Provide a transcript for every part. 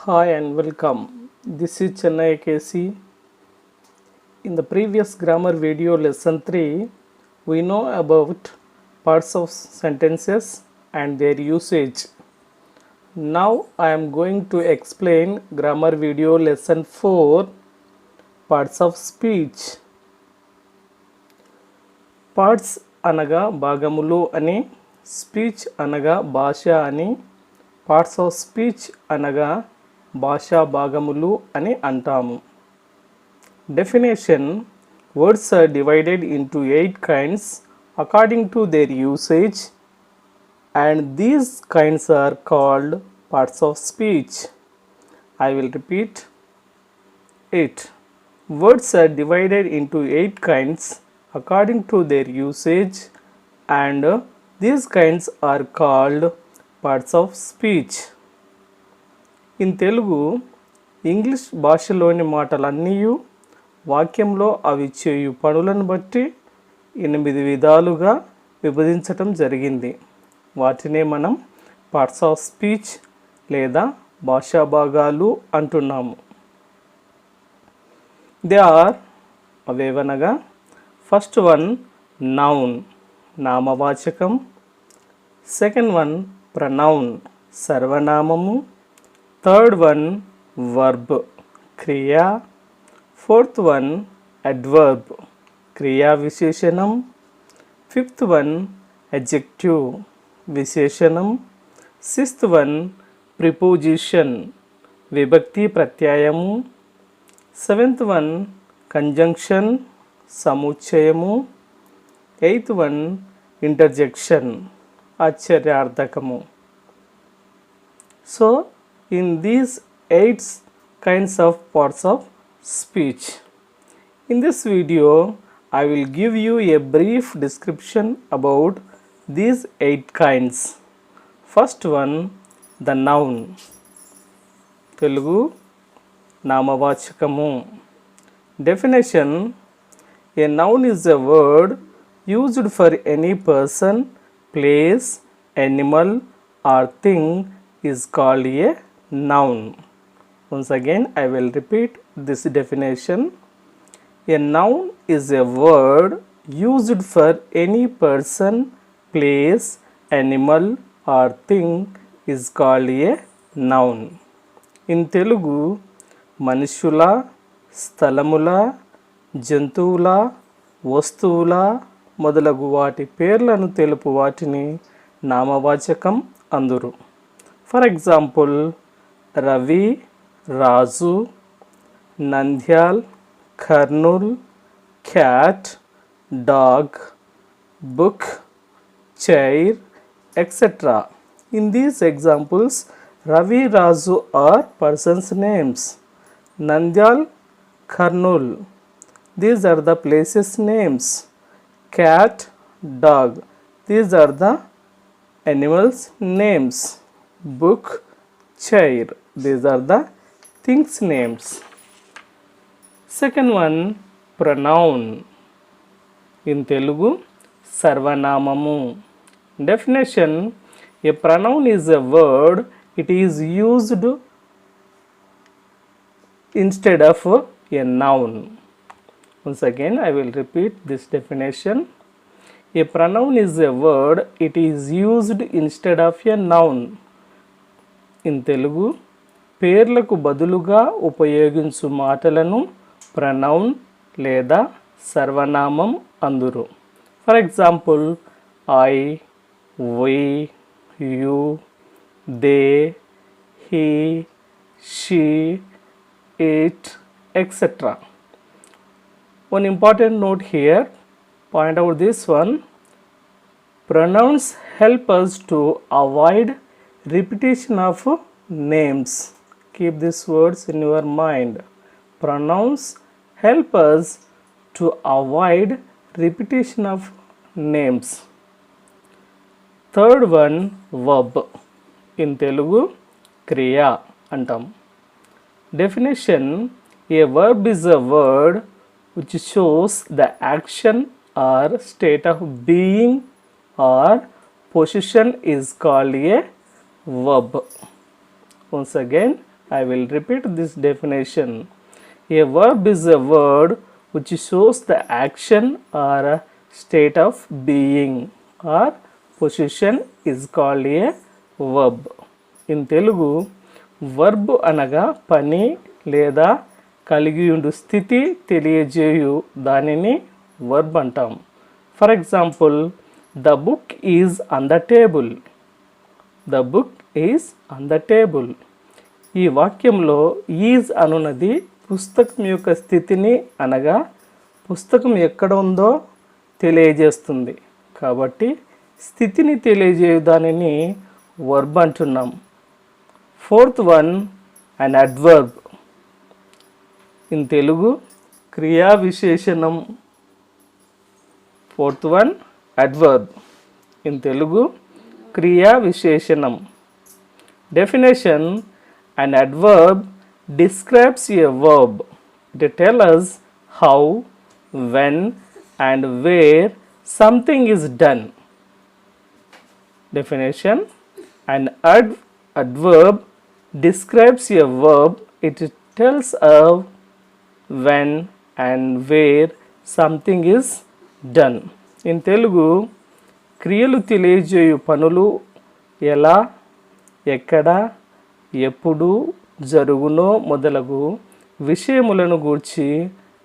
Hi and welcome. This is Chennai KC. In the previous grammar video lesson 3, we know about parts of sentences and their usage. Now I am going to explain grammar video lesson 4, parts of speech. Parts అనగా భాగములు అని, speech అనగా భాష అని, parts of speech అనగా భాషా భాగములు అని అంటాము. Definition: words are divided into 8 kinds according to their usage, and these kinds are called parts of speech. I will repeat it. Words are divided into 8 kinds according to their usage, and these kinds are called parts of speech. In Telugu, English భాషలోని మాటలన్నీ వాక్యంలో అవి చేయు పనులను బట్టి 8 విధాలుగా విభజించటం జరిగింది. వాటినే మనం పార్ట్స్ ఆఫ్ స్పీచ్ లేదా భాషా భాగాలు అంటున్నాము. దే ఆర్ అవేవనగా, ఫస్ట్ వన్ నౌన్ నామవాచకం, సెకండ్ వన్ ప్రనౌన్ సర్వనామము, థర్డ్ వన్ వర్బ్ క్రియ, ఫోర్త్ వన్ అడ్వర్బ్ క్రియా విశేషణం, ఫిఫ్త్ వన్ అడ్జెక్టివ్ విశేషణం, సిక్స్త్ వన్ ప్రిపోజిషన్ విభక్తి ప్రత్యయము, సెవెంత్ వన్ కంజంక్షన్ సముచ్చయము, ఎయిత్ వన్ ఇంటర్జెక్షన్ ఆశ్చర్యార్థకము. So in these 8 kinds of parts of speech, in this video I will give you a brief description about these 8 kinds. First one, the noun. Telugu నామవాచకము. Definition: a noun is a word used for any person, place, animal or thing is called a noun. Once again I will repeat this definition. A noun is a word used for any person, place, animal or thing is called a noun. In Telugu, మనుషుల, స్థలముల, జంతువుల, వస్తువుల మొదలగు వాటి పేర్లను తెలుపు వాటిని నామవాచకం అందురు. For example, Ravi, Raju, Nandyal, Kurnool, cat, dog, book, chair, etc. In these examples, Ravi, Raju are persons' names. Nandyal, Karnool, these are the places' names. Cat, dog, these are the animals' names. Book, chair, these are the things' names. Second one, pronoun. In Telugu, sarvanamamu. Definition: a pronoun is a word, it is used instead of a noun. Once again I will repeat this definition. A pronoun is a word, it is used instead of a noun. In Telugu, పేర్లకు బదులుగా ఉపయోగించు మాటలను pronoun లేదా సర్వనామం అందురు. For example, I, we, you, they, he, she, it, etc. One important note here, point out this one. Pronouns help us to avoid repetition of names. Keep these words in your mind. Pronouns help us to avoid repetition of names. Third one, verb. In Telugu, kriya antam. Definition: a verb is a word which shows the action or state of being or position is called a verb. Once again I will repeat this definition. A verb is a word which shows the action or a state of being or position is called a verb. In Telugu, verb అనగా పని లేదా కలిగి ఉండు స్థితి తెలియజేయు దానిని verb అంటాం. For example, the book is on the table. The book is on the table. ఈ వాక్యంలో ఈజ్ అనున్నది పుస్తకం యొక్క స్థితిని అనగా పుస్తకం ఎక్కడ ఉందో తెలియజేస్తుంది. కాబట్టి స్థితిని తెలియజేయు దానిని వర్బ్ అంటున్నాం. Fourth one, an adverb. In Telugu క్రియా విశేషణం. Fourth one, adverb. In Telugu క్రియా విశేషణం. Definition: an adverb describes a verb. It tells us how, when and where something is done. Definition: an adverb describes a verb. It tells us when and where something is done. In Telugu, క్రియలు తెలియజేయు పనులు ఎలా, ఎక్కడ, ఎప్పుడు జరుగునో మొదలగు విషయములను గూర్చి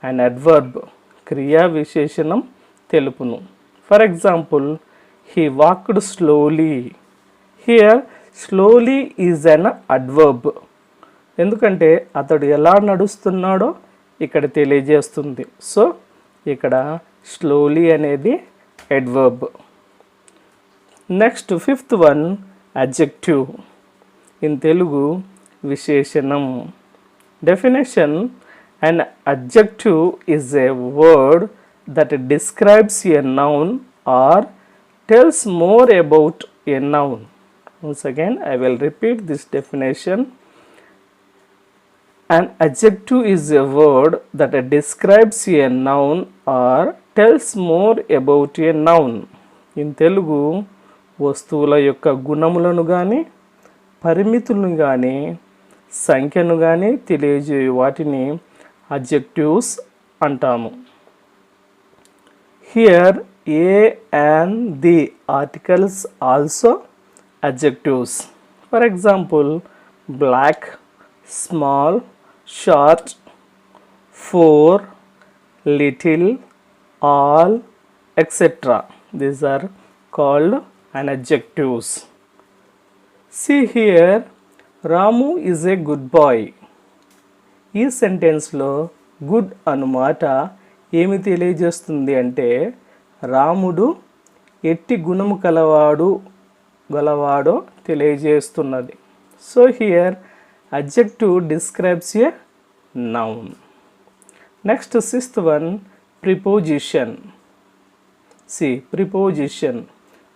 అన్ adverb క్రియా విశేషణం తెలుపును. For example, he walked slowly. Here slowly is an adverb. ఎందుకంటే అతడు ఎలా నడుస్తున్నాడో ఇక్కడ తెలియజేస్తుంది. సో ఇక్కడ స్లోలీ అనేది adverb. Next fifth one, adjective. In Telugu విశేషణం. Definition: an adjective is a word that describes a noun or tells more about a noun. Once again, I will repeat this definition. An adjective is a word that describes a noun or tells more about a noun. In Telugu, వస్తువుల యొక్క గుణములను కానీ పరిమితులను కానీ సంఖ్యను కానీ తెలియజేయు వాటిని adjectives అంటాము. Here A and the articles also adjectives. For example, black, small, short, for, little, all, etc. These are called an adjectives. See here, Ramu is a good boy. ఈ సెంటెన్స్లో గుడ్ అన్నమాట ఏమి తెలియజేస్తుంది అంటే రాముడు ఎట్టి గుణము గలవాడో తెలియజేస్తున్నది. So here adjective describes a noun. Next sixth one, preposition. Preposition.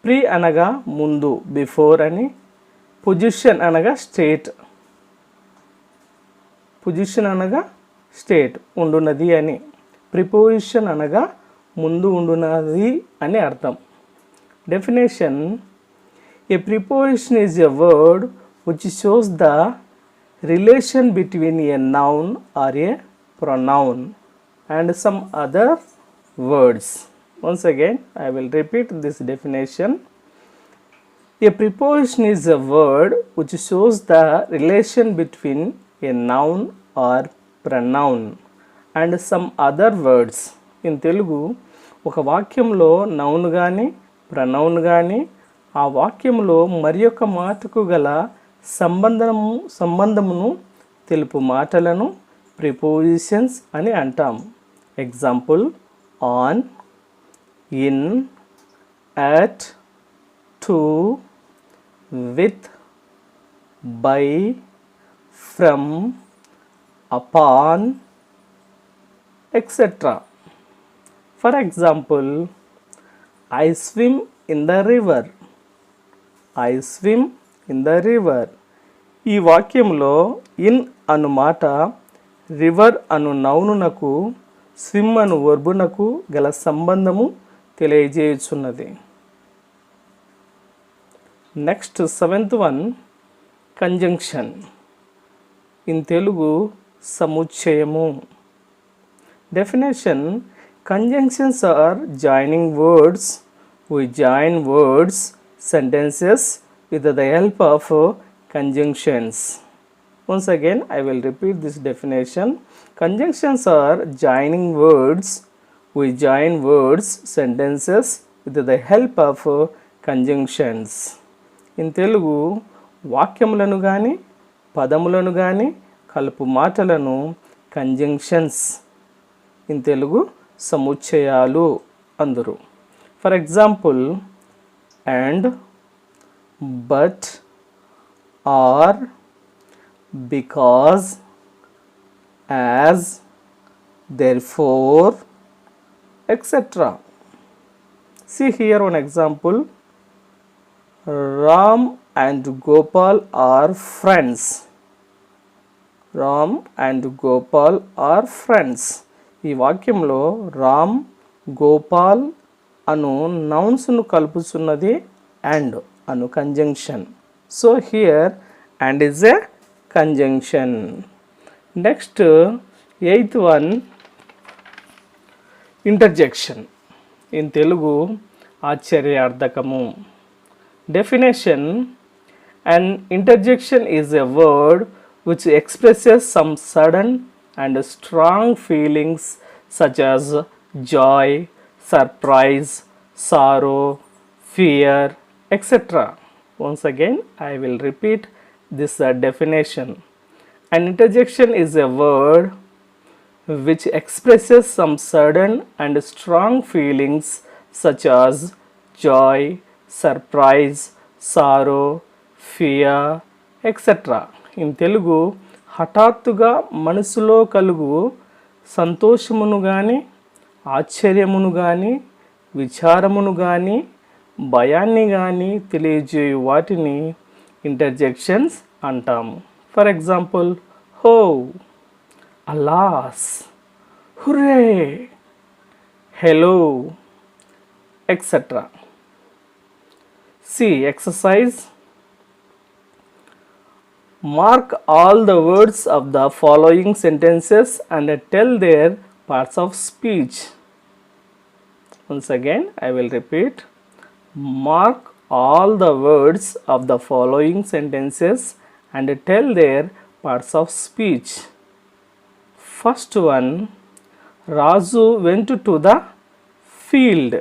Pre అనగా ముందు, బిఫోర్ అని. పొజిషన్ అనగా స్టేట్. పొజిషన్ అనగా స్టేట్, ఉండున్నది అని. ప్రిపోజిషన్ అనగా ముందు ఉండున్నది అని అర్థం. Definition: a preposition is a word which shows the relation between a noun or a pronoun and some other words. Once again, I will repeat this definition. A preposition is a word which shows the relation between a noun or pronoun and some other words. In Telugu, ఒక వాక్యంలో noun కానీ pronoun కానీ ఆ వాక్యంలో మరి యొక్క మాటకు గల సంబంధమును తెలుపు మాటలను ప్రిపోజిషన్స్ అని అంటాం. Example: on, in, at, to, with, by, from, upon, etcetera. For example, I swim in the river. I swim in the river. ఈ వాక్యంలో ఇన్ అను మాట రివర్ అను నౌనునకు, స్విమ్ అను వర్బునకు గల సంబంధము తెలియజేయుచున్నది. Next seventh one, conjunction. In Telugu సముచ్చయము. Definition: conjunctions are joining words. We join words, sentences with the help of conjunctions. Once again, I will repeat this definition. Conjunctions are joining words. We join words, sentences with the help of conjunctions. In Telugu, వాక్యములను గాని పదములను గాని కలుపు మాటలను conjunctions in Telugu సముచ్చయాలు అందరు. For example, and, but, or, because, as, therefore, etc. See here one example. Ram and Gopal are friends. Ram and Gopal are friends. ఈ వాక్యంలో రామ్, గోపాల్ అను నౌన్స్ను కలుపుతున్నది అండ్ అను conjunction. So here and is a conjunction. Next 8th one, interjection in Telugu ఆశ్చర్యార్థకము. Definition: an interjection is a word which expresses some sudden and strong feelings such as joy, surprise, sorrow, fear, etc. Once again, I will repeat this definition. An interjection is a word which expresses some sudden and strong feelings such as joy, surprise, sorrow, fear, etc. In Telugu, హఠాత్తుగా మనసులో కలుగు సంతోషమును కానీ, ఆశ్చర్యమును కానీ, విచారమును కానీ, భయాన్ని కానీ తెలియజేయు వాటిని ఇంటర్జెక్షన్స్ అంటాము. For example, ho, alas, hurray, hello, etcetera. See exercise. Mark all the words of the following sentences and tell their parts of speech. Once again, I will repeat. Mark all the words of the following sentences and tell their parts of speech. First one, Raju went to the field.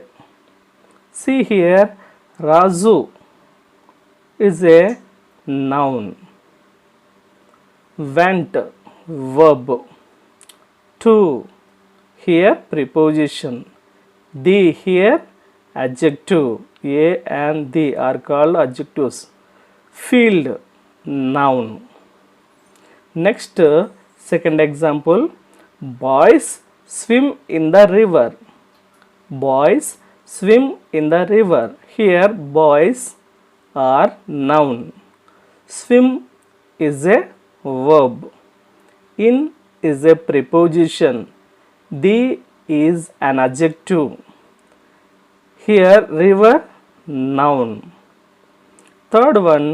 See here, Raju is a noun. Went, verb. To, here preposition. The, here adjective. A and the are called adjectives. Field, noun. Next, second example. Boys swim in the river. Boys swim in the river. Here boys are noun. Swim is a verb. In is a preposition. The is an adjective. Here river, noun. Third one,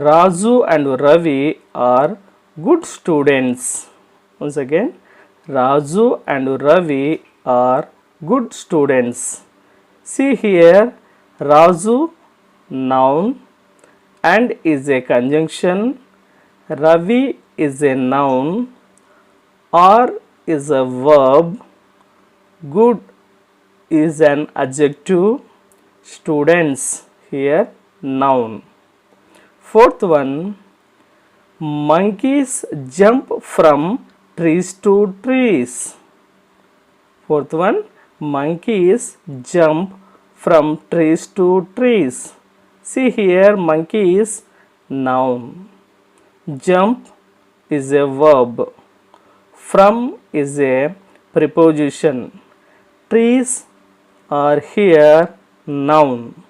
Raju and Ravi are good students. Once again, Raju and Ravi are good students. See here, Raju, noun, and is a conjunction. Ravi is a noun, or is a verb, good is an adjective, students here noun. Fourth one, monkeys jump from trees to trees. Fourth one, monkeys jump from trees to trees. See here, monkey is noun. Jump is a verb. From is a preposition. Trees are here noun.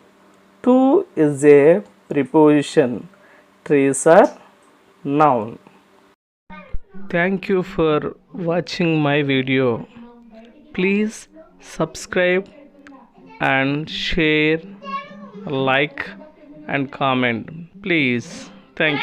To is a preposition. Trees are noun. Thank you for watching my video. Please subscribe and share, like and comment. Please. Thank you.